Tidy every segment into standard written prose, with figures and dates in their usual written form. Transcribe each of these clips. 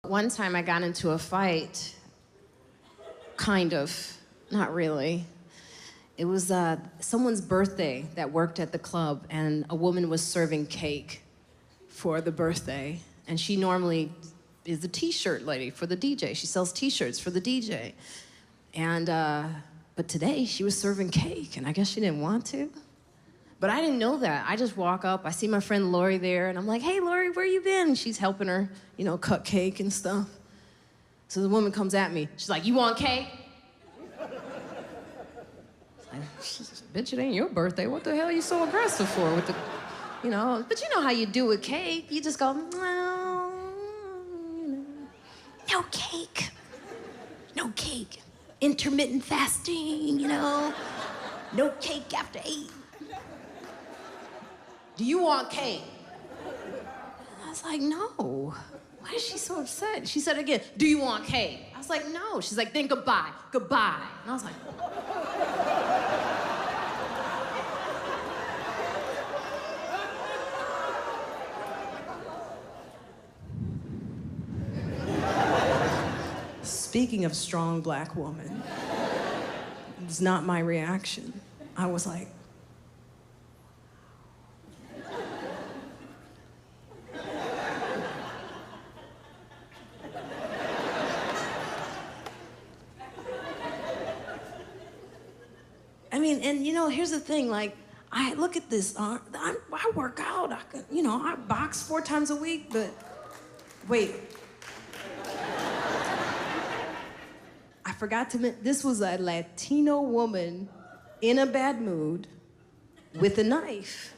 One time I got into a fight, kind of, not really. It was someone's birthday that worked at the club, and a woman was serving cake for the birthday. And she normally is the t-shirt lady for the DJ. She sells t-shirts for the DJ. And, but today she was serving cake, and I guess she didn't want to. But I didn't know that. I just walk up, I see my friend Lori there, and I'm like, hey, Lori, where you been? And she's helping her, you know, cut cake and stuff. So the woman comes at me. She's like, you want cake? I was like, bitch, it ain't your birthday. What the hell are you so aggressive for with the, you know? But you know how you do with cake. You just go, well, you know, no cake. No cake. Intermittent fasting, you know? No cake after 8. Do you want cake? I was like, no. Why is she so upset? She said again, do you want cake? I was like, no. She's like, then goodbye, goodbye. And I was like, speaking of strong black woman, it's not my reaction. I was like, I mean, and you know, here's the thing, like, I look at this, I work out, I box 4 times a week, but wait. I forgot to mention, this was a Latino woman in a bad mood with a knife,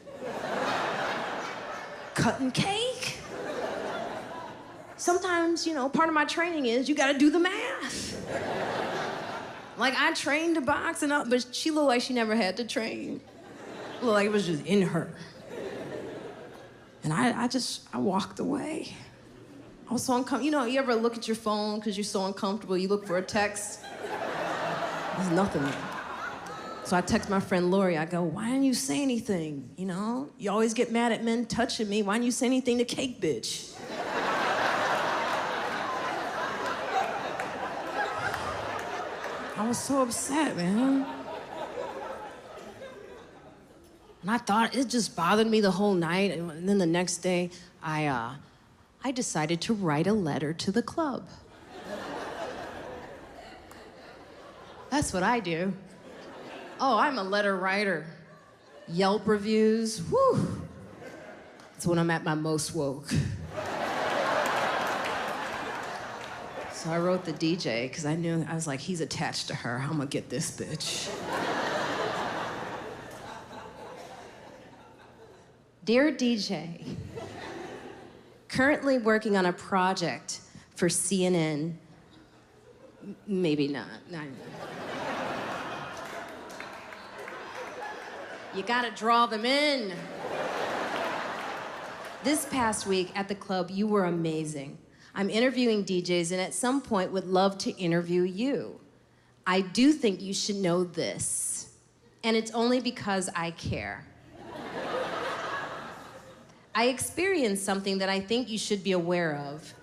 cutting cake. Sometimes, you know, part of my training is you gotta do the math. Like, I trained to box, but she looked like she never had to train. It looked like it was just in her. And I walked away. I was so uncomfortable. You know, you ever look at your phone because you're so uncomfortable, you look for a text? There's nothing there. So I text my friend Lori, I go, why didn't you say anything, you know? You always get mad at men touching me. Why didn't you say anything to Cake Bitch? I was so upset, man. And I thought, it just bothered me the whole night. And then the next day, I decided to write a letter to the club. That's what I do. Oh, I'm a letter writer. Yelp reviews, whew. It's when I'm at my most woke. So I wrote the DJ, because I was like, he's attached to her. I'm gonna get this bitch. Dear DJ, currently working on a project for CNN. Maybe not. You gotta draw them in. This past week at the club, you were amazing. I'm interviewing DJs, and at some point would love to interview you. I do think you should know this, and it's only because I care. I experienced something that I think you should be aware of.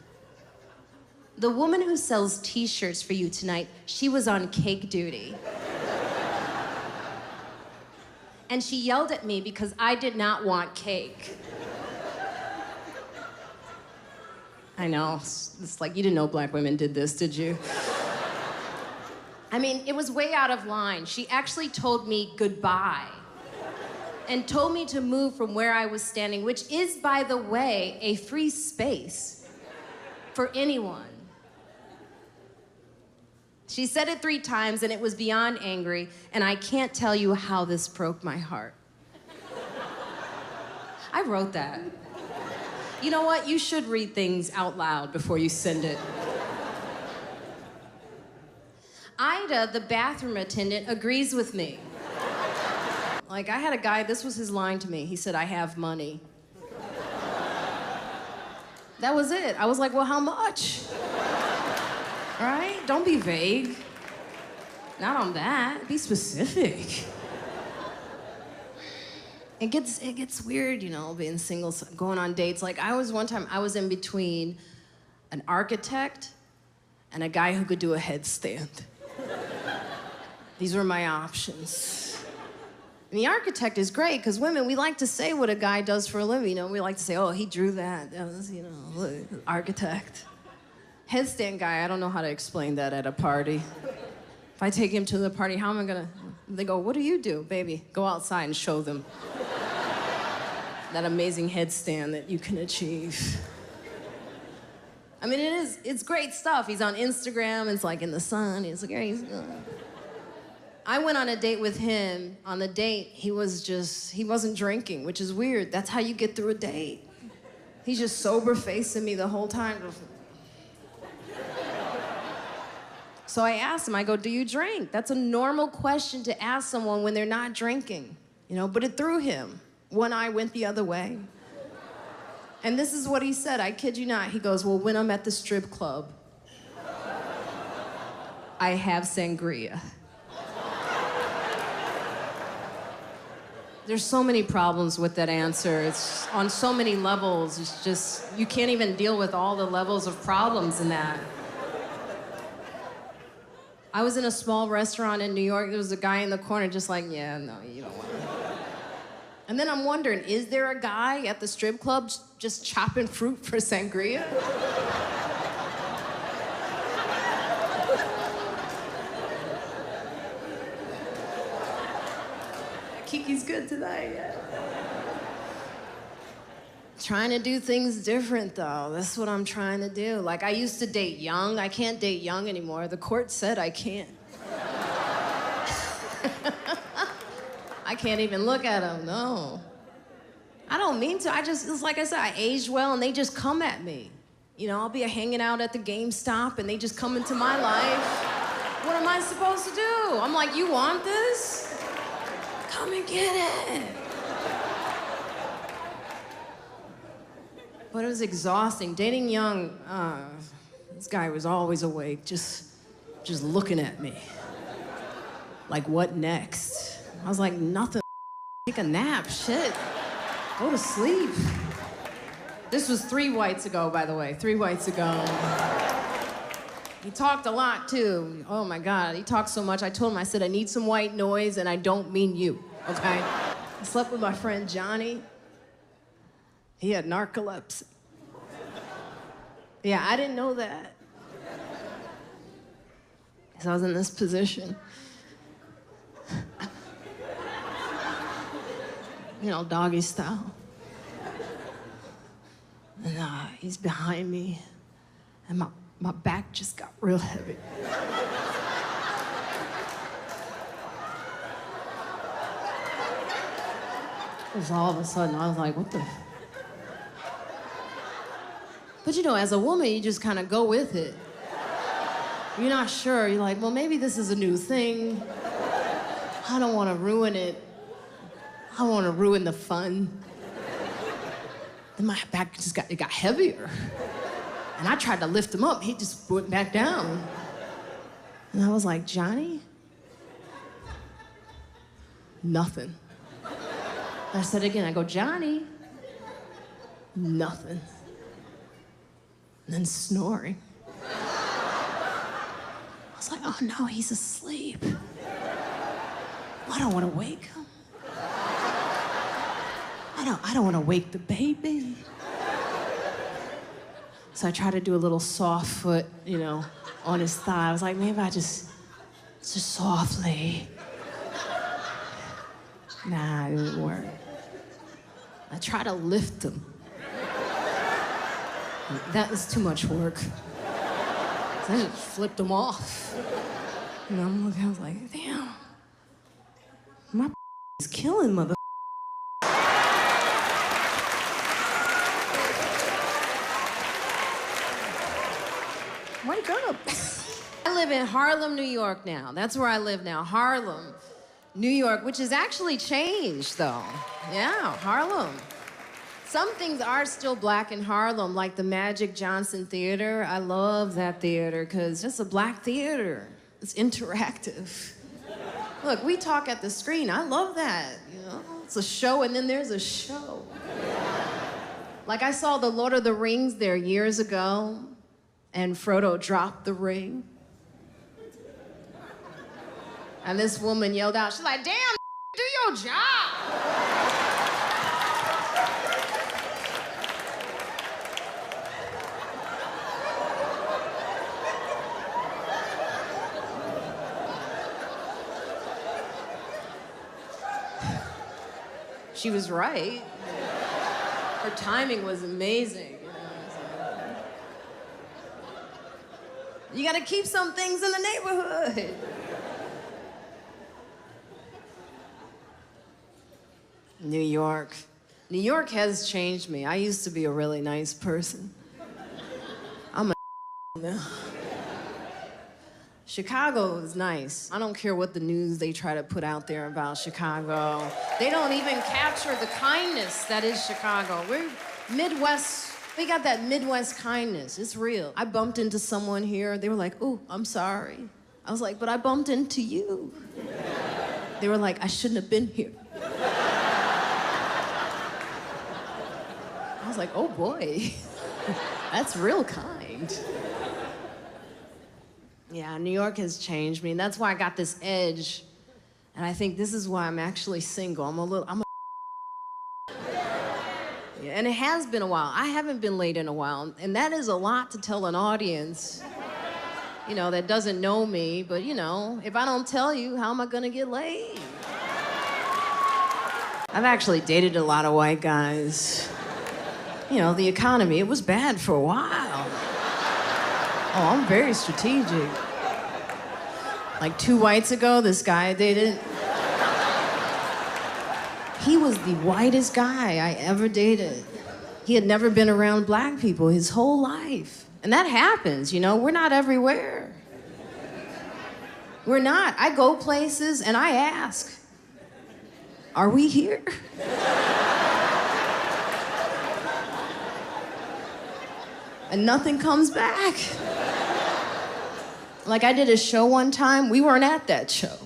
The woman who sells t-shirts for you tonight, she was on cake duty. And she yelled at me because I did not want cake. I know, it's like, you didn't know black women did this, did you? I mean, it was way out of line. She actually told me goodbye and told me to move from where I was standing, which is, by the way, a free space for anyone. She said it 3 times, and it was beyond angry, and I can't tell you how this broke my heart. I wrote that. You know what? You should read things out loud before you send it. Ida, the bathroom attendant, agrees with me. Like, I had a guy, this was his line to me. He said, I have money. That was it. I was like, well, how much? Right? Don't be vague. Not on that. Be specific. It gets weird, you know, being single, going on dates. Like, one time I was in between an architect, and a guy who could do a headstand. These were my options. And the architect is great, because women, we like to say what a guy does for a living. You know, we like to say, oh, he drew that. That was, you know, look, architect. Headstand guy, I don't know how to explain that at a party. If I take him to the party, how am I gonna... They go, what do you do, baby? Go outside and show them that amazing headstand that you can achieve. I mean, it's great stuff. He's on Instagram, it's like in the sun, it's like, I went on a date with him. On the date, he wasn't drinking, which is weird. That's how you get through a date. He's just sober-facing me the whole time. So I asked him, I go, do you drink? That's a normal question to ask someone when they're not drinking, you know, but it threw him. One eye went the other way. And this is what he said, I kid you not. He goes, well, when I'm at the strip club, I have sangria. There's so many problems with that answer. It's on so many levels. It's just, you can't even deal with all the levels of problems in that. I was in a small restaurant in New York. There was a guy in the corner just like, yeah, no, you don't want to. And then I'm wondering, is there a guy at the strip club just chopping fruit for sangria? Kiki's good tonight, yeah. Trying to do things different, though. That's what I'm trying to do. Like, I used to date young. I can't date young anymore. The court said I can't. I can't even look at them, no. I don't mean to. It's like I said, I aged well, and they just come at me. You know, I'll be hanging out at the GameStop, and they just come into my life. What am I supposed to do? I'm like, you want this? Come and get it. But it was exhausting. Dating young, this guy was always awake, just looking at me. Like, what next? I was like, nothing. Take a nap, shit. Go to sleep. This was 3 whites ago, by the way, 3 whites ago. He talked a lot, too. Oh, my God, he talked so much. I told him, I said, I need some white noise, and I don't mean you, okay? I slept with my friend Johnny. He had narcolepsy. Yeah, I didn't know that. Because I was in this position. You know, doggy style. And he's behind me, and my back just got real heavy. Because all of a sudden, I was like, what the... But you know, as a woman, you just kind of go with it. You're not sure. You're like, well, maybe this is a new thing. I don't want to ruin it. I don't want to ruin the fun. Then my back just got heavier. And I tried to lift him up. He just went back down. And I was like, Johnny? Nothing. I said it again. I go, Johnny? Nothing. And then snoring. I was like, oh no, he's asleep. I don't want to wake him. I don't want to wake the baby. So I tried to do a little soft foot, you know, on his thigh. I was like, maybe I just softly. Nah, it didn't work. I tried to lift him. That was too much work. So I just flipped him off. And I'm looking, I was like, damn. My is killing mother. Wake up. I live in Harlem, New York now. That's where I live now, Harlem, New York, which has actually changed, though. Yeah, Harlem. Some things are still black in Harlem, like the Magic Johnson Theater. I love that theater, because it's a black theater. It's interactive. Look, we talk at the screen. I love that, you know? It's a show, and then there's a show. Like, I saw The Lord of the Rings there years ago. and Frodo dropped the ring. And this woman yelled out, she's like, damn, do your job. She was right. Her timing was amazing. You gotta keep some things in the neighborhood. New York. New York has changed me. I used to be a really nice person. I'm a now. Chicago is nice. I don't care what the news they try to put out there about Chicago. They don't even capture the kindness that is Chicago. We're Midwest. We got that Midwest kindness. It's real. I bumped into someone here. They were like, "Oh, I'm sorry." I was like, "But I bumped into you." They were like, "I shouldn't have been here." I was like, "Oh boy, that's real kind." Yeah, New York has changed me, and that's why I got this edge. And I think this is why I'm actually single. Yeah, and it has been a while. I haven't been laid in a while, and that is a lot to tell an audience, that doesn't know me, but if I don't tell you, how am I gonna get laid? I've actually dated a lot of white guys. The economy, it was bad for a while. Oh, I'm very strategic. Like 2 whites ago, this guy I dated, he was the whitest guy I ever dated. He had never been around black people his whole life. And that happens, we're not everywhere. We're not. I go places and I ask, are we here? And nothing comes back. Like I did a show one time, we weren't at that show.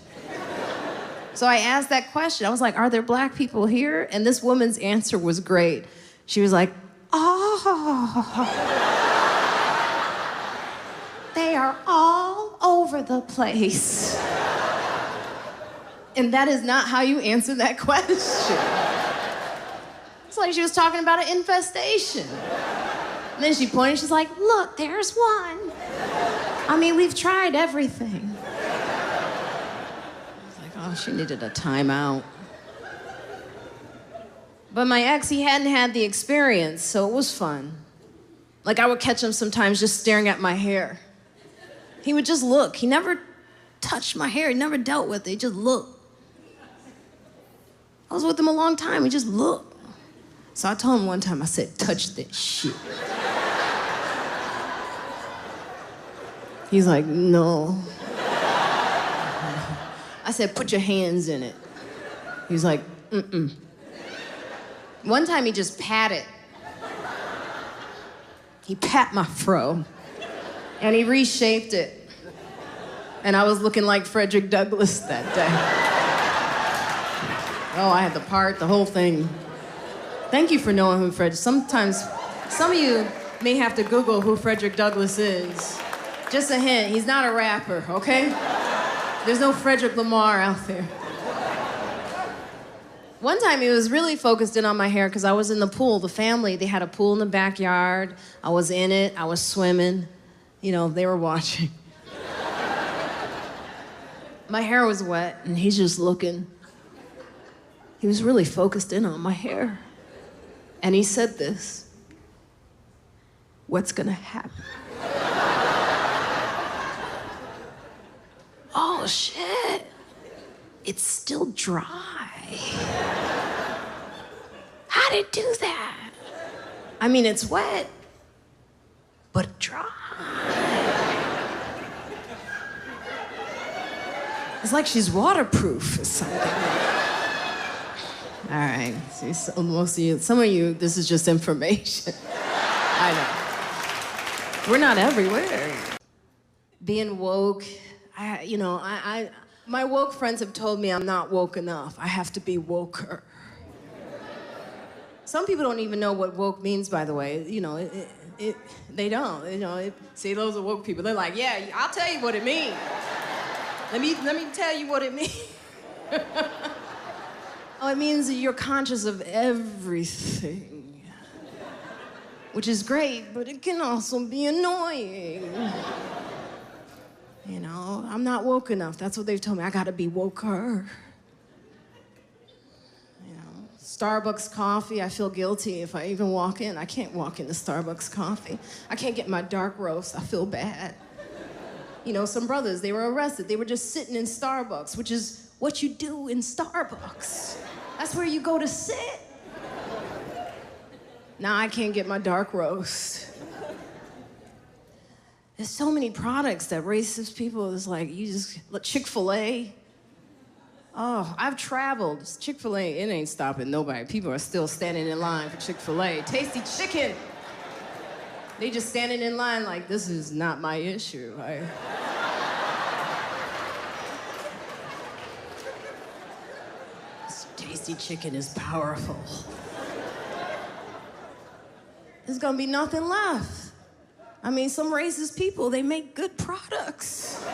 So I asked that question. I was like, are there black people here? And this woman's answer was great. She was like, oh, they are all over the place. And that is not how you answer that question. It's like she was talking about an infestation. And then she pointed, she's like, look, there's one. I mean, we've tried everything. I was like, oh, she needed a timeout. But my ex, he hadn't had the experience, so it was fun. Like, I would catch him sometimes just staring at my hair. He would just look. He never touched my hair. He never dealt with it. He just looked. I was with him a long time. He just looked. So I told him one time, I said, touch that shit. He's like, no. I said, put your hands in it. He was like, mm-mm. One time he just patted. He pat my fro, and he reshaped it. And I was looking like Frederick Douglass that day. Oh, I had the part, the whole thing. Thank you for knowing who Frederick. Sometimes, some of you may have to Google who Frederick Douglass is. Just a hint, he's not a rapper, okay? There's no Frederick Lamar out there. One time he was really focused in on my hair because I was in the pool. The family, they had a pool in the backyard. I was in it, I was swimming. They were watching. My hair was wet, and he's just looking. He was really focused in on my hair. And he said this, what's gonna happen? Oh, shit. It's still dry. How'd it do that? I mean, it's wet, but dry. It's like she's waterproof or something. All right, see, so most of you, some of you, this is just information. I know. We're not everywhere. Being woke, my woke friends have told me I'm not woke enough. I have to be woker. Some people don't even know what woke means, by the way. They don't, see, those are woke people. They're like, yeah, I'll tell you what it means. Let me tell you what it means. Oh, it means that you're conscious of everything, which is great, but it can also be annoying. I'm not woke enough. That's what they've told me. I gotta be woker. Starbucks coffee, I feel guilty if I even walk in. I can't walk into Starbucks coffee. I can't get my dark roast. I feel bad. Some brothers, they were arrested. They were just sitting in Starbucks, which is what you do in Starbucks. That's where you go to sit. Now I can't get my dark roast. There's so many products that racist people is like, Chick-fil-A. Oh, I've traveled. Chick-fil-A, it ain't stopping nobody. People are still standing in line for Chick-fil-A. Tasty chicken. They just standing in line like, this is not my issue. This tasty chicken is powerful. There's gonna be nothing left. Some racist people, they make good products.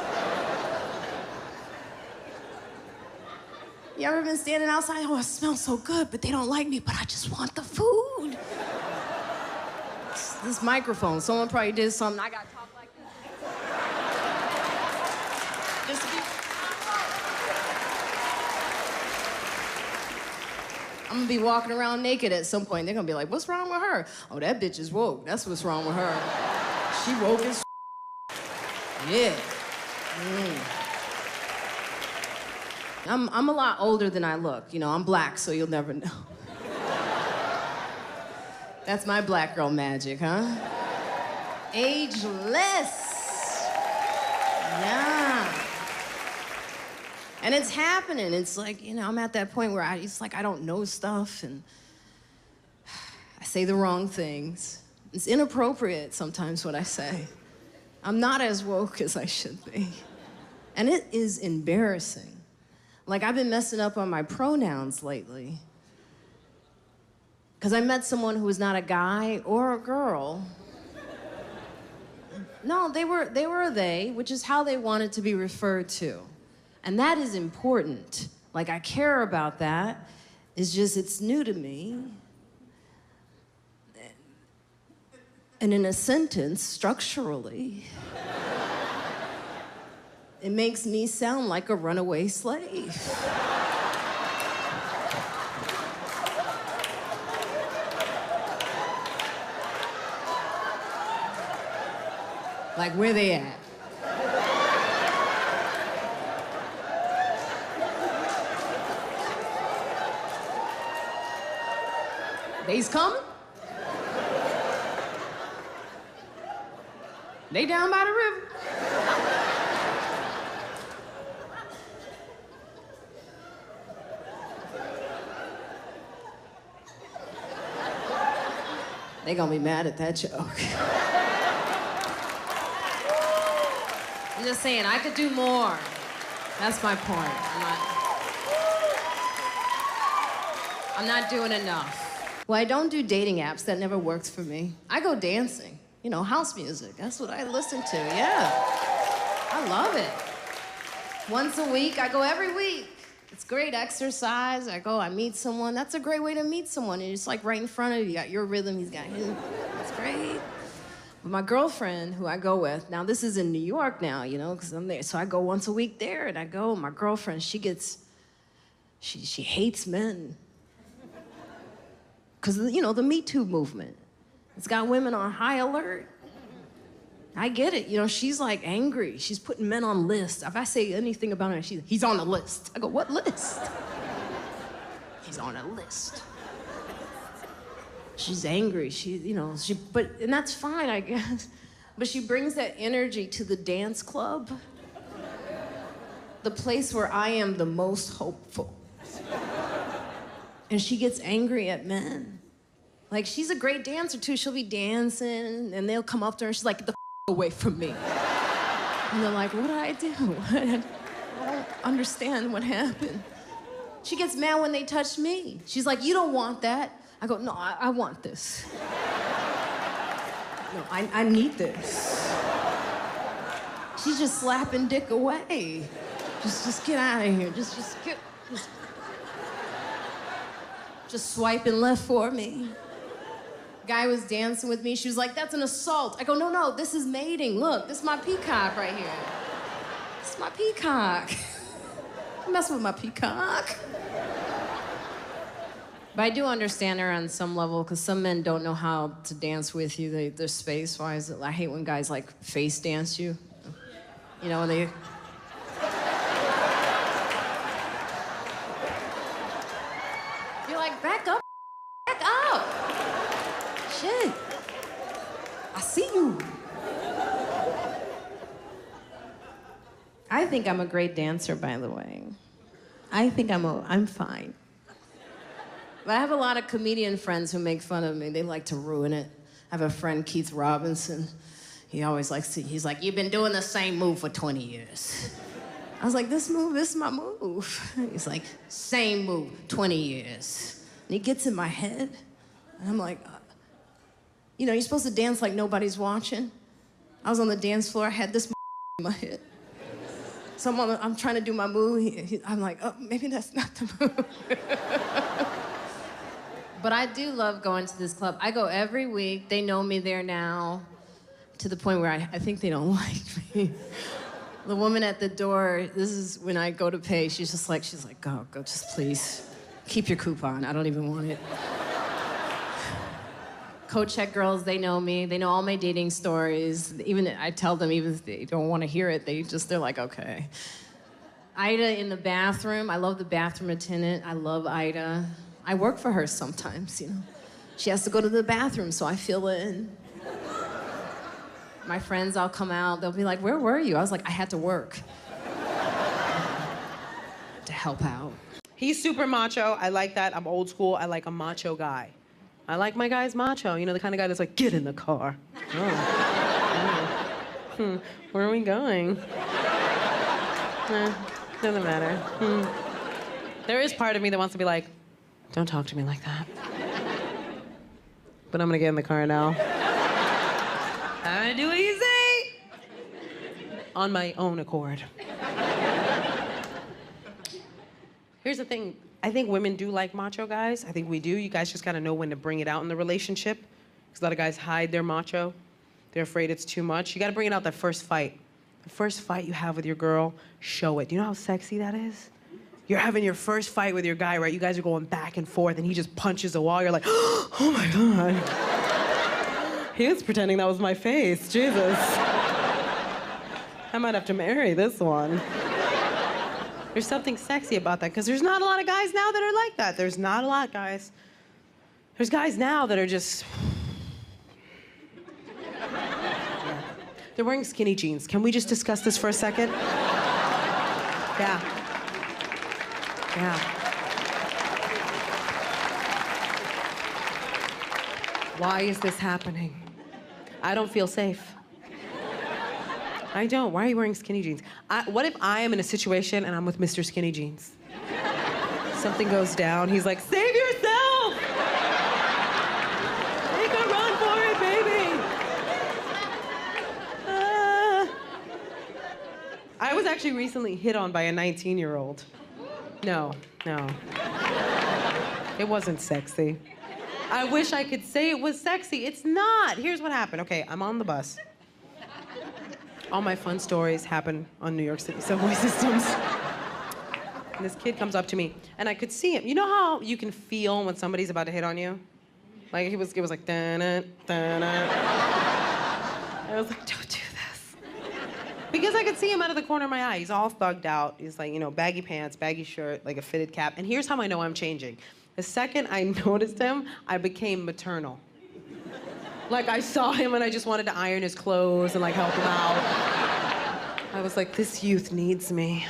You ever been standing outside? Oh, it smells so good, but they don't like me, but I just want the food. This microphone, someone probably did something. I gotta talk like this. I'm gonna be walking around naked at some point. They're gonna be like, what's wrong with her? Oh, that bitch is woke. That's what's wrong with her. She woke as yeah. I'm a lot older than I look. I'm black, so you'll never know. That's my black girl magic, huh? Ageless. Yeah. And it's happening. It's like, I'm at that point where I don't know stuff and I say the wrong things. It's inappropriate sometimes what I say. I'm not as woke as I should be. And it is embarrassing. Like, I've been messing up on my pronouns lately. Because I met someone who was not a guy or a girl. No, they were a they, which is how they wanted to be referred to. And that is important. Like, I care about that. It's just, it's new to me. And in a sentence, structurally, it makes me sound like a runaway slave. Like, where they at? They's coming? They down by the river. They gonna be mad at that joke. I'm just saying, I could do more. That's my point. I'm not doing enough. Well, I don't do dating apps. That never works for me. I go dancing. House music. That's what I listen to, yeah. I love it. Once a week, I go every week. It's great exercise. I meet someone. That's a great way to meet someone. And it's like right in front of you. You got your rhythm, he's got his. It's great. But my girlfriend, who I go with, now this is in New York now, because I'm there. So I go once a week there, and my girlfriend, she hates men. Because, the Me Too movement. It's got women on high alert. I get it. She's like angry. She's putting men on lists. If I say anything about her, he's on a list. I go, what list? He's on a list. She's angry. And that's fine, I guess. But she brings that energy to the dance club, the place where I am the most hopeful. And she gets angry at men. Like, she's a great dancer, too. She'll be dancing, and they'll come up to her, and she's like, get the away from me. And they're like, what did I do? I don't understand what happened. She gets mad when they touch me. She's like, you don't want that. I go, no, I want this. No, I need this. She's just slapping dick away. Just get out of here. Just swiping left for me. Guy was dancing with me. She was like, that's an assault. I go, no, this is mating. Look, this is my peacock right here. This is my peacock. Don't mess with my peacock. But I do understand her on some level, because some men don't know how to dance with you. They're space-wise. I hate when guys, like, face dance you. You know, when they... You're like, back up. Shit. I see you. I think I'm a great dancer, by the way. I think I'm fine. But I have a lot of comedian friends who make fun of me. They like to ruin it. I have a friend, Keith Robinson. He always likes to, he's like, you've been doing the same move for 20 years. I was like, this is my move. He's like, same move, 20 years. And he gets in my head, and I'm like, you know, you're supposed to dance like nobody's watching. I was on the dance floor, I had this in my head. So I'm trying to do my move. I'm like, oh, maybe that's not the move. But I do love going to this club. I go every week. They know me there now, to the point where I think they don't like me. The woman at the door, this is when I go to pay, she's like, go, just please. Keep your coupon, I don't even want it. Co-check girls, they know me. They know all my dating stories. Even I tell them, even if they don't want to hear it, they're like, okay. Ida in the bathroom, I love the bathroom attendant. I love Ida. I work for her sometimes, you know. She has to go to the bathroom, so I fill in. My friends, I'll come out, they'll be like, where were you? I was like, I had to work. To help out. He's super macho. I like that. I'm old school. I like a macho guy. I like my guys macho. You know, the kind of guy that's like, get in the car. Where are we going? Doesn't matter. There is part of me that wants to be like, don't talk to me like that. But I'm gonna get in the car now. I'm gonna do what you say. On my own accord. Here's the thing. I think women do like macho guys. I think we do. You guys just gotta know when to bring it out in the relationship. Because a lot of guys hide their macho. They're afraid it's too much. You gotta bring it out that first fight. The first fight you have with your girl, show it. Do you know how sexy that is? You're having your first fight with your guy, right? You guys are going back and forth, and he just punches a wall. You're like, oh my God. He was pretending that was my face. Jesus. I might have to marry this one. There's something sexy about that, because there's not a lot of guys now that are like that. There's not a lot, guys. There's guys now that are just... Yeah. They're wearing skinny jeans. Can we just discuss this for a second? Yeah. Yeah. Why is this happening? I don't feel safe. I don't. Why are you wearing skinny jeans? What if I am in a situation and I'm with Mr. Skinny Jeans? Something goes down. He's like, save yourself! Take a run for it, baby! I was actually recently hit on by a 19-year-old. No. It wasn't sexy. I wish I could say it was sexy. It's not. Here's what happened. Okay, I'm on the bus. All my fun stories happen on New York City subway systems. And this kid comes up to me, and I could see him. You know how you can feel when somebody's about to hit on you? Like, it was like, da-na, da-na. I was like, don't do this. Because I could see him out of the corner of my eye. He's all thugged out. He's like, you know, baggy pants, baggy shirt, like a fitted cap. And here's how I know I'm changing. The second I noticed him, I became maternal. Like, I saw him and I just wanted to iron his clothes and, like, help him out. I was like, this youth needs me.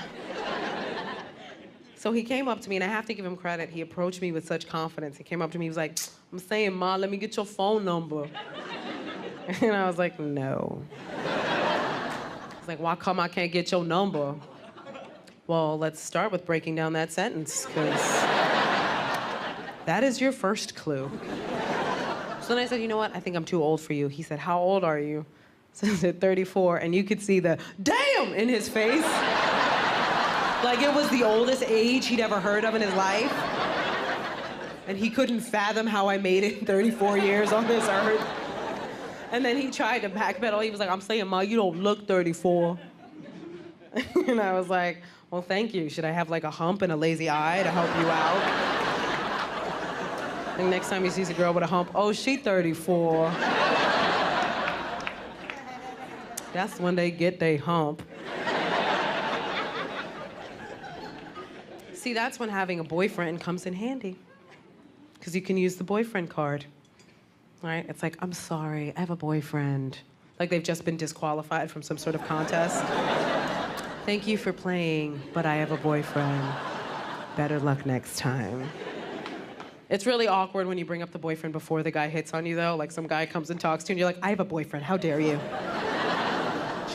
So he came up to me, and I have to give him credit. He approached me with such confidence. He came up to me, he was like, I'm saying, Ma, let me get your phone number. And I was like, no. He's like, why come I can't get your number? Well, let's start with breaking down that sentence, because that is your first clue. So then I said, you know what? I think I'm too old for you. He said, how old are you? So I said, 34. And you could see the damn in his face. Like it was the oldest age he'd ever heard of in his life. And he couldn't fathom how I made it 34 years on this earth. And then he tried to backpedal. He was like, I'm saying, Ma, you don't look 34. And I was like, well, thank you. Should I have like a hump and a lazy eye to help you out? And next time he sees a girl with a hump, oh, she 34. That's when they get they hump. See, that's when having a boyfriend comes in handy. Because you can use the boyfriend card. Right? It's like, I'm sorry, I have a boyfriend. Like they've just been disqualified from some sort of contest. Thank you for playing, but I have a boyfriend. Better luck next time. It's really awkward when you bring up the boyfriend before the guy hits on you, though. Like some guy comes and talks to you, and you're like, I have a boyfriend, how dare you?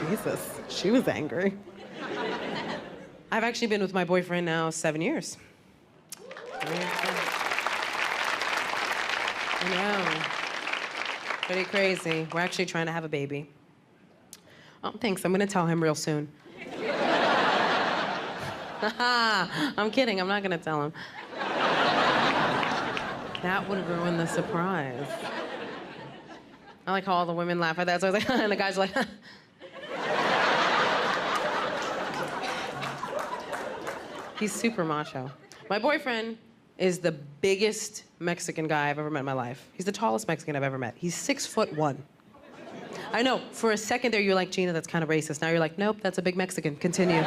Jesus, she was angry. I've actually been with my boyfriend now 7 years. I know. Pretty crazy. We're actually trying to have a baby. Oh, thanks. I'm gonna tell him real soon. I'm kidding. I'm not gonna tell him. That would ruin the surprise. I like how all the women laugh at that. So I was like, and the guys are like, He's super macho. My boyfriend is the biggest Mexican guy I've ever met in my life. He's the tallest Mexican I've ever met. He's 6'1". I know, for a second there you're like, Gina, that's kind of racist. Now you're like, nope, that's a big Mexican. Continue.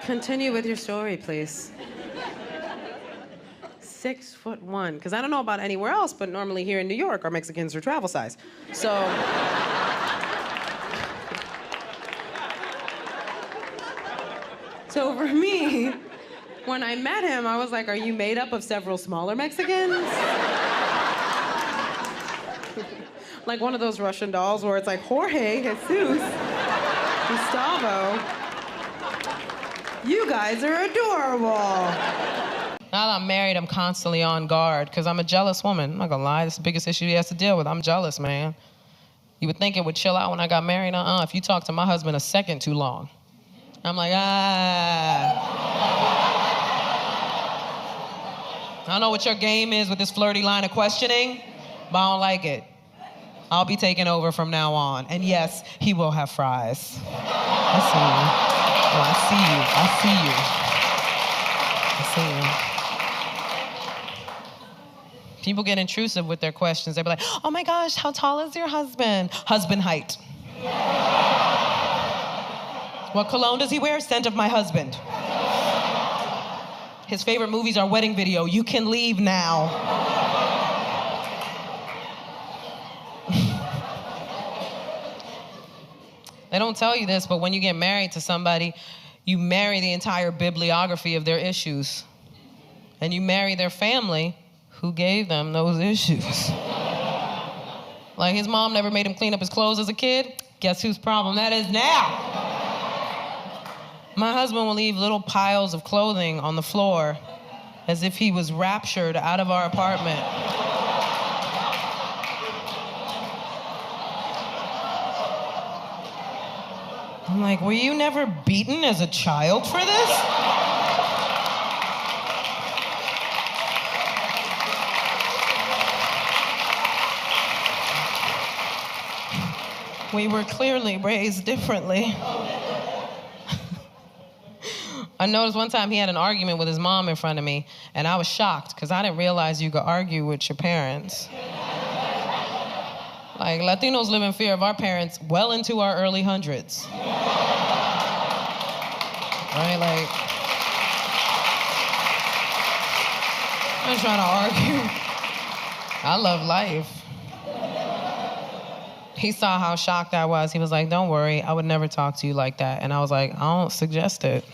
Continue with your story, please. 6'1", because I don't know about anywhere else, but normally here in New York, our Mexicans are travel size. So. So for me, when I met him, I was like, are you made up of several smaller Mexicans? Like one of those Russian dolls where it's like Jorge, Jesus, Gustavo. You guys are adorable. Now that I'm married, I'm constantly on guard because I'm a jealous woman. I'm not gonna lie, that's the biggest issue he has to deal with. I'm jealous, man. You would think it would chill out when I got married. If you talk to my husband a second too long. I'm like, I don't know what your game is with this flirty line of questioning, but I don't like it. I'll be taking over from now on. And yes, he will have fries. I see you. Oh, I see you. People get intrusive with their questions. They'll be like, oh my gosh, how tall is your husband? Husband height. What cologne does he wear? Scent of my husband. His favorite movies are Wedding Video. You can leave now. They don't tell you this, but when you get married to somebody, you marry the entire bibliography of their issues. And you marry their family who gave them those issues. Like his mom never made him clean up his clothes as a kid. Guess whose problem that is now? My husband will leave little piles of clothing on the floor as if he was raptured out of our apartment. I'm like, were you never beaten as a child for this? We were clearly raised differently. I noticed one time he had an argument with his mom in front of me, and I was shocked because I didn't realize you could argue with your parents. Like, Latinos live in fear of our parents well into our early hundreds. Right, like, I'm trying to argue. I love life. He saw how shocked I was. He was like, don't worry, I would never talk to you like that. And I was like, I don't suggest it.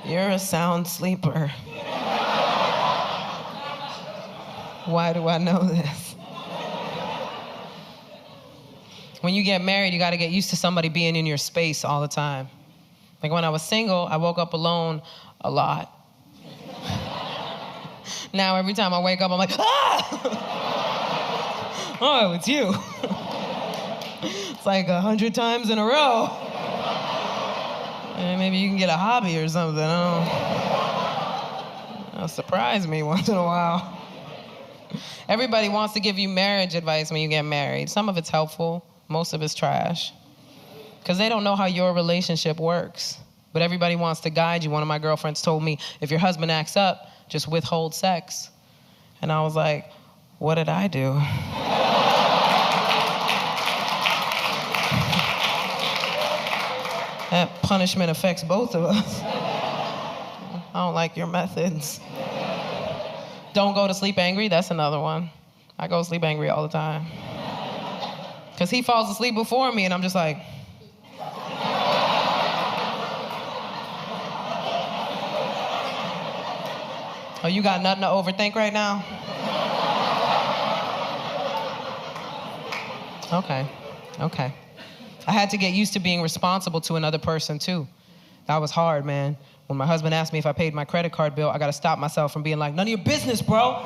You're a sound sleeper. Why do I know this? When you get married, you got to get used to somebody being in your space all the time. Like when I was single, I woke up alone a lot. Now every time I wake up, I'm like, ah! Oh, it's you. It's like 100 times in a row. Maybe you can get a hobby or something. It'll surprise me once in a while. Everybody wants to give you marriage advice when you get married. Some of it's helpful, most of it's trash. Because they don't know how your relationship works. But everybody wants to guide you. One of my girlfriends told me, if your husband acts up, just withhold sex. And I was like, what did I do? That punishment affects both of us. I don't like your methods. Don't go to sleep angry, that's another one. I go to sleep angry all the time. Because he falls asleep before me and I'm just like, oh, you got nothing to overthink right now? Okay. I had to get used to being responsible to another person too. That was hard, man. When my husband asked me if I paid my credit card bill, I gotta stop myself from being like, none of your business, bro.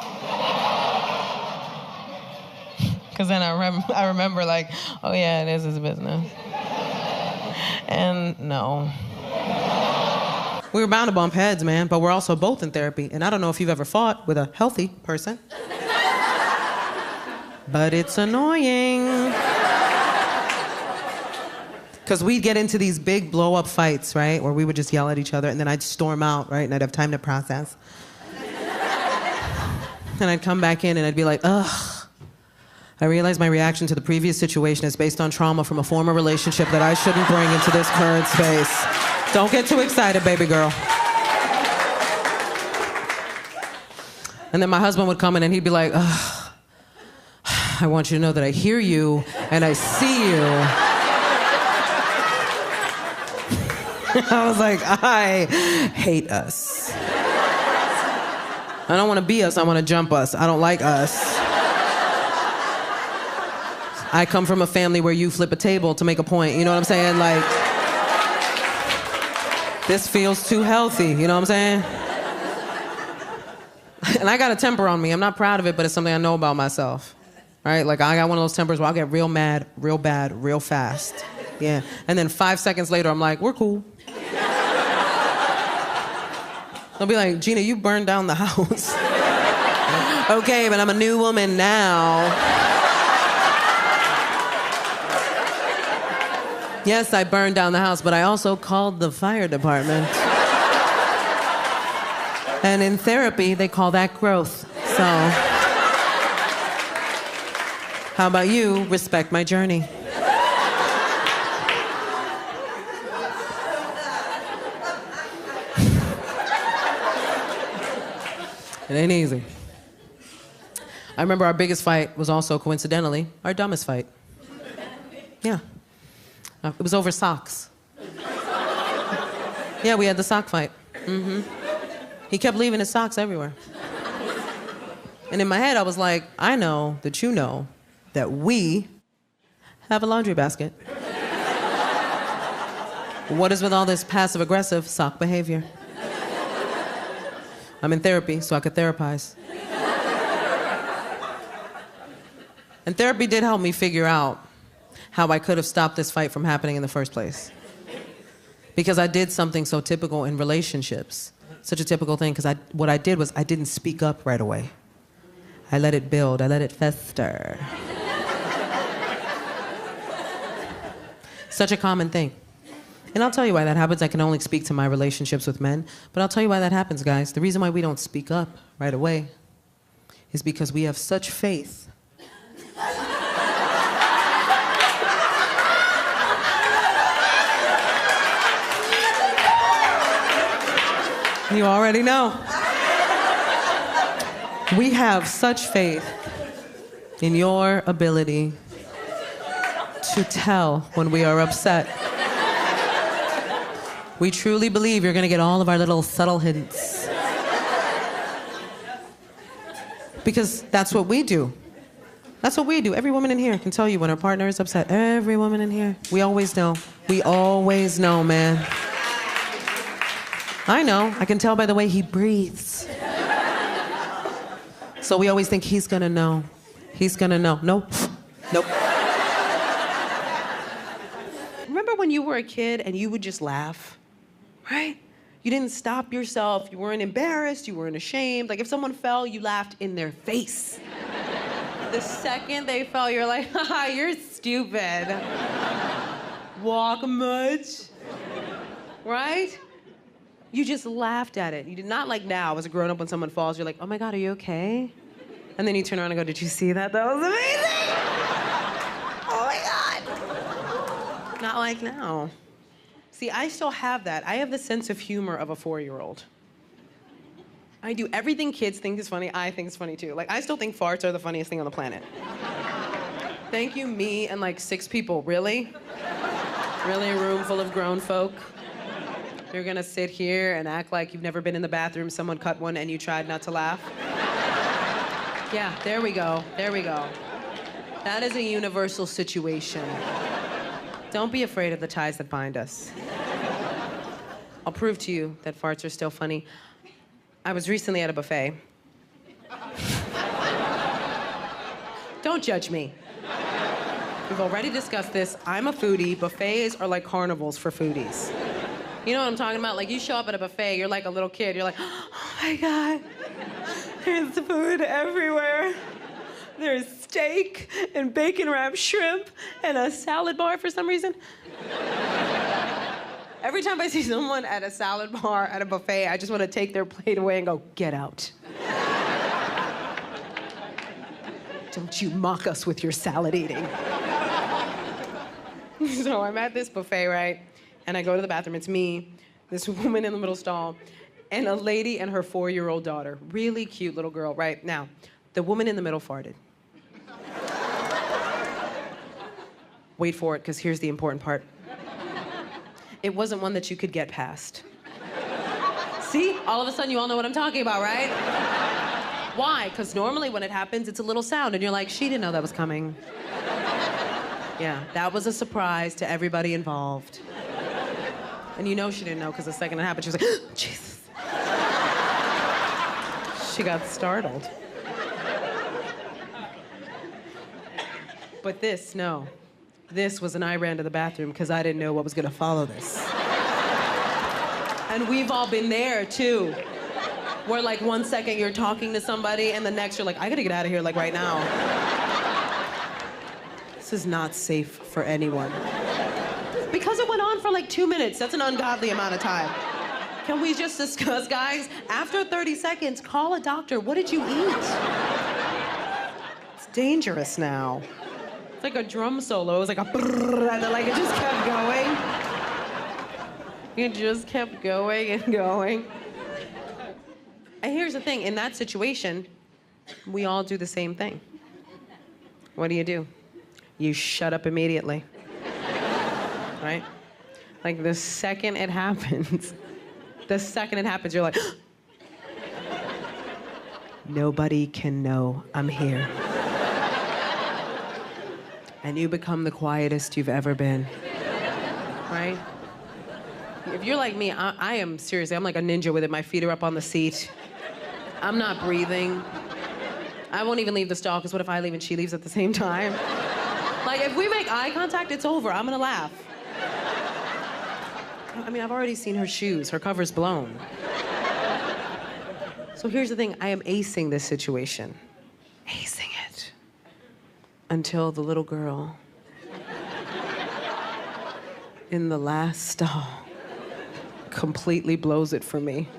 Because then I remember like, oh yeah, it is his business. And no. We were bound to bump heads, man, but we're also both in therapy. And I don't know if you've ever fought with a healthy person. But it's annoying. Because we'd get into these big blow-up fights, right? Where we would just yell at each other, and then I'd storm out, right? And I'd have time to process. And I'd come back in, and I'd be like, ugh. I realized my reaction to the previous situation is based on trauma from a former relationship that I shouldn't bring into this current space. Don't get too excited, baby girl. And then my husband would come in, and he'd be like, ugh. I want you to know that I hear you, and I see you. I was like, I hate us. I don't want to be us, I want to jump us. I don't like us. I come from a family where you flip a table to make a point, you know what I'm saying? Like, this feels too healthy, you know what I'm saying? And I got a temper on me. I'm not proud of it, but it's something I know about myself. Right? Like, I got one of those tempers where I'll get real mad, real bad, real fast. Yeah. And then 5 seconds later, I'm like, we're cool. They'll be like, Gina, you burned down the house. Okay, but I'm a new woman now. Yes, I burned down the house, but I also called the fire department. And in therapy, they call that growth. So, how about you respect my journey? It ain't easy. I remember our biggest fight was also, coincidentally, our dumbest fight. Yeah. It was over socks. Yeah, we had the sock fight. Mm-hmm. He kept leaving his socks everywhere. And in my head, I was like, I know that you know that we have a laundry basket. What is with all this passive-aggressive sock behavior? I'm in therapy, so I could therapize. And therapy did help me figure out how I could have stopped this fight from happening in the first place. Because I did something so typical in relationships. Such a typical thing, because what I did was I didn't speak up right away. I let it build, I let it fester. Such a common thing. And I'll tell you why that happens. I can only speak to my relationships with men, but I'll tell you why that happens, guys. The reason why we don't speak up right away is because we have such faith. You already know. We have such faith in your ability to tell when we are upset. We truly believe you're gonna get all of our little subtle hints. Because that's what we do. That's what we do. Every woman in here can tell you when her partner is upset. Every woman in here. We always know. We always know, man. I know. I can tell by the way he breathes. So we always think he's gonna know. He's gonna know. Nope. Nope. Remember when you were a kid and you would just laugh, right? You didn't stop yourself. You weren't embarrassed. You weren't ashamed. Like if someone fell, you laughed in their face. The second they fell, you're like, haha, you're stupid. Walk much, right? You just laughed at it. You did not like now as a grown up when someone falls, you're like, oh my God, are you okay? And then you turn around and go, did you see that? That was amazing. Oh my God. Not like now. See, I still have that. I have the sense of humor of a 4-year-old. I do everything kids think is funny, I think is funny too. Like, I still think farts are the funniest thing on the planet. Thank you, me and like 6 people. Really? Really, a room full of grown folk? You're gonna sit here and act like you've never been in the bathroom, someone cut one and you tried not to laugh? Yeah, there we go, there we go. That is a universal situation. Don't be afraid of the ties that bind us. I'll prove to you that farts are still funny. I was recently at a buffet. Don't judge me. We've already discussed this. I'm a foodie. Buffets are like carnivals for foodies. You know what I'm talking about? Like you show up at a buffet, you're like a little kid. You're like, oh my God, there's food everywhere. There's steak and bacon wrapped shrimp and a salad bar for some reason. Every time I see someone at a salad bar at a buffet, I just want to take their plate away and go, get out. Don't you mock us with your salad eating. So I'm at this buffet, right? And I go to the bathroom. It's me, this woman in the middle stall, and a lady and her 4-year-old daughter. Really cute little girl, right? Now, the woman in the middle farted. Wait for it, because here's the important part. It wasn't one that you could get past. See? All of a sudden, you all know what I'm talking about, right? Why? Because normally when it happens, it's a little sound, and you're like, she didn't know that was coming. Yeah, that was a surprise to everybody involved. And you know she didn't know, because the second it happened, she was like, Jesus. She got startled. But this, no. This was an I ran to the bathroom because I didn't know what was gonna follow this. And we've all been there too. Where like 1 second you're talking to somebody and the next you're like, I gotta get out of here like right now. This is not safe for anyone. Because it went on for like 2 minutes, that's an ungodly amount of time. Can we just discuss, guys? After 30 seconds, call a doctor. What did you eat? It's dangerous now. It's like a drum solo. It was like a brrrr, and then like it just kept going. It just kept going and going. And here's the thing, in that situation, we all do the same thing. What do? You shut up immediately. Right? Like the second it happens, you're like, nobody can know I'm here. And you become the quietest you've ever been, right? If you're like me, I am seriously, I'm like a ninja with it. My feet are up on the seat. I'm not breathing. I won't even leave the stall, because what if I leave and she leaves at the same time? Like, if we make eye contact, it's over. I'm gonna laugh. I mean, I've already seen her shoes. Her cover's blown. So here's the thing. I am acing this situation. Acing it. Until the little girl in the last stall completely blows it for me.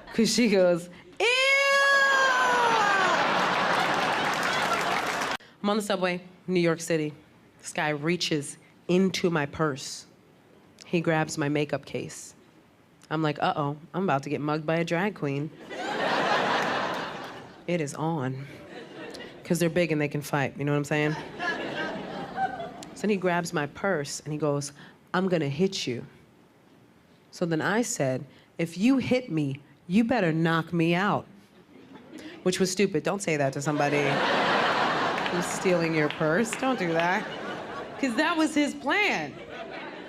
Because she goes, ew! I'm on the subway, New York City. This guy reaches into my purse. He grabs my makeup case. I'm like, uh-oh, I'm about to get mugged by a drag queen. It is on. Because they're big and they can fight, you know what I'm saying? So then he grabs my purse and he goes, I'm gonna hit you. So then I said, if you hit me, you better knock me out. Which was stupid. Don't say that to somebody who's stealing your purse. Don't do that. Because that was his plan.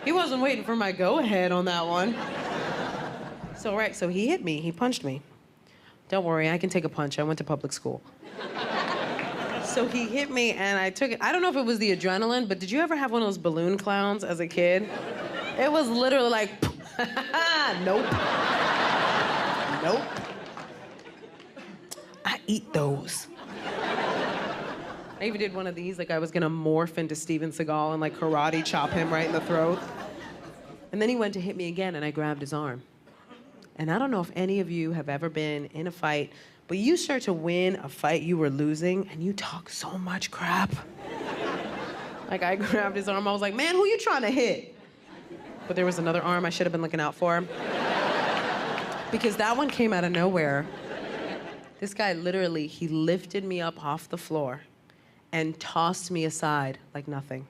He wasn't waiting for my go-ahead on that one. So he hit me, he punched me. Don't worry, I can take a punch. I went to public school. So he hit me and I took it. I don't know if it was the adrenaline, but did you ever have one of those balloon clowns as a kid? It was literally like, nope. Nope. I eat those. I even did one of these, like I was gonna morph into Steven Seagal and like karate chop him right in the throat. And then he went to hit me again and I grabbed his arm. And I don't know if any of you have ever been in a fight, but you start to win a fight you were losing and you talk so much crap. Like I grabbed his arm, I was like, man, who you trying to hit? But there was another arm I should have been looking out for. Because that one came out of nowhere. This guy literally, he lifted me up off the floor and tossed me aside like nothing.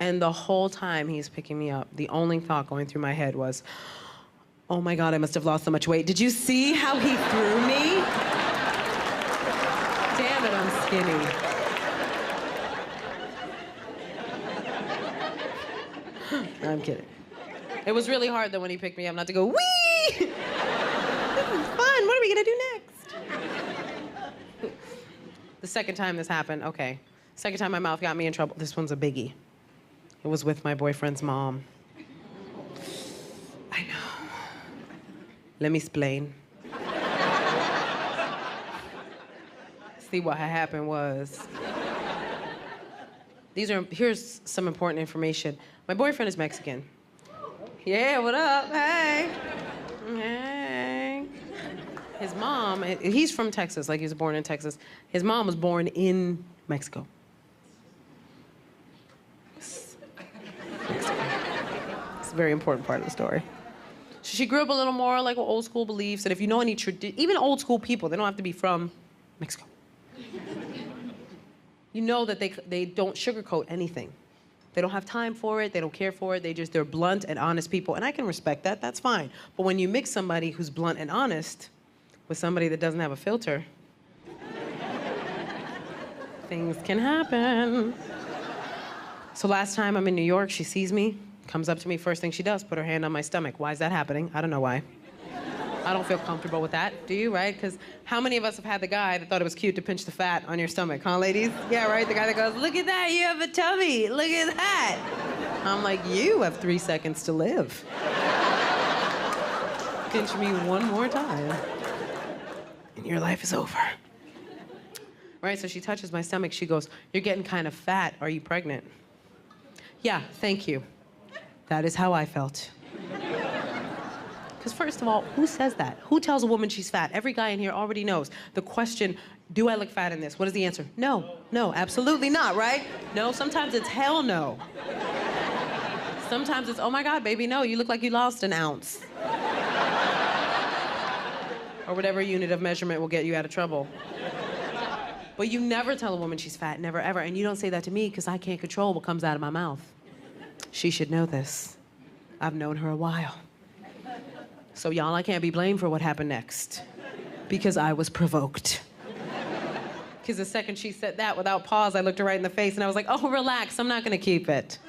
And the whole time he's picking me up, the only thought going through my head was, oh my God, I must have lost so much weight. Did you see how he threw me? Damn it, I'm skinny. I'm kidding. It was really hard though when he picked me up not to go, wee! This is fun, what are we gonna do next? The second time this happened, okay. Second time my mouth got me in trouble. This one's a biggie. It was with my boyfriend's mom. I know. Let me explain. See, what had happened was, here's some important information. My boyfriend is Mexican. Yeah, what up? Hey. Hey. His mom, he's from Texas, like he was born in Texas. His mom was born in Mexico. It's a very important part of the story. So she grew up a little more like with old school beliefs, and if you know any even old school people, they don't have to be from Mexico. You know that they don't sugarcoat anything. They don't have time for it, they don't care for it, they're blunt and honest people, and I can respect that, that's fine. But when you mix somebody who's blunt and honest with somebody that doesn't have a filter, things can happen. So last time I'm in New York, she sees me, comes up to me, first thing she does, put her hand on my stomach. Why is that happening? I don't know why. I don't feel comfortable with that, do you, right? Because how many of us have had the guy that thought it was cute to pinch the fat on your stomach, huh, ladies? Yeah, right? The guy that goes, look at that, you have a tummy, look at that. I'm like, you have 3 seconds to live. Pinch me one more time, and your life is over. Right, so she touches my stomach, she goes, you're getting kind of fat, are you pregnant? Yeah, thank you. That is how I felt. Because first of all, who says that? Who tells a woman she's fat? Every guy in here already knows. The question, do I look fat in this? What is the answer? No, no, absolutely not, right? No, sometimes it's hell no. Sometimes it's, oh my God, baby, no, you look like you lost an ounce. Or whatever unit of measurement will get you out of trouble. But you never tell a woman she's fat, never ever. And you don't say that to me because I can't control what comes out of my mouth. She should know this. I've known her a while. So y'all, I can't be blamed for what happened next because I was provoked. Because the second she said that, without pause, I looked her right in the face and I was like, oh, relax, I'm not gonna keep it.